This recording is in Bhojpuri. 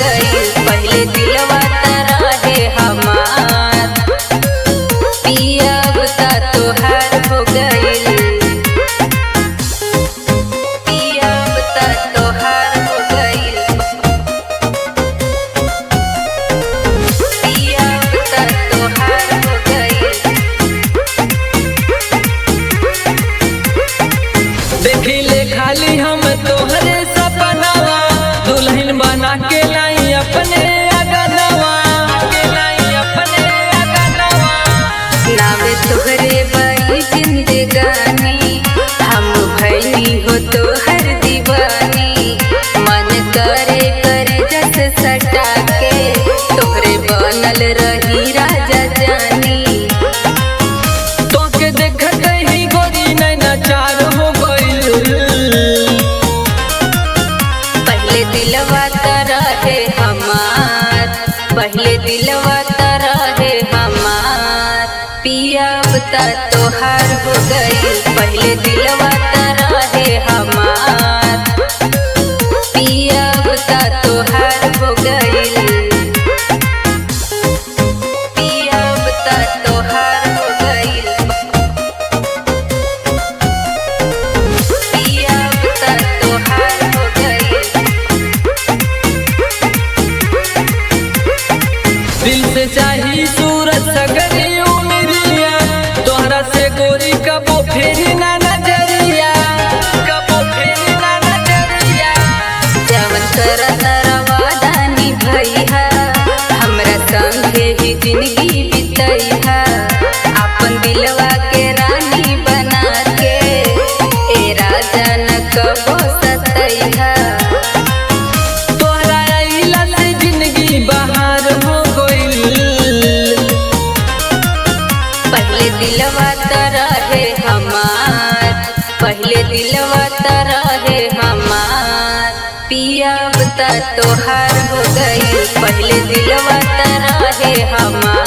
गई। पहले दिलवा रहे हमार, पिया अब तोहार हो गई। पिया अब तोहार हो गई। पिया अब तोहार हो गई। देखिले खाली हम तोहरे सपनावा, दुल्हन बना के लाई अपने अगनवा, नावे तोहरे बाई जिंदगानी, हम भैली हो तोहर दीवानी। मन करे करे जस सटा के, तोहरे बनल रही राजा जानी। तोके देखत ही गोरी नैना चार हो गइल। पहले दिलवा रहे हमार, पहले दिलवा रहे हमार, पिया अब तोहार हो गई। पहले दिलवा रहे हमार, पिया अब तोहार हो गई। पिया अब तोहार हो गई। पिया अब तोहार हो गई। दिल से चाही सूरत सगरी उमरिया, तोहरा से गोरी कबो फेरी ना नजरिया, कबो फेरी ना नजरिया। जवन करत रवादानी भैया, हमरा संगे ही जिंदगी बितैहा। अपन दिलवा के रानी बना के, ए राजा न कबो सतैहा। तोहरा अइला से जिंदगी बहार हो गइल। पहले दिलवा रहे हमार, पहले दिलवा रहे हमार, पिया अब तोहार हो गई। पहले दिलवा रहे हमार।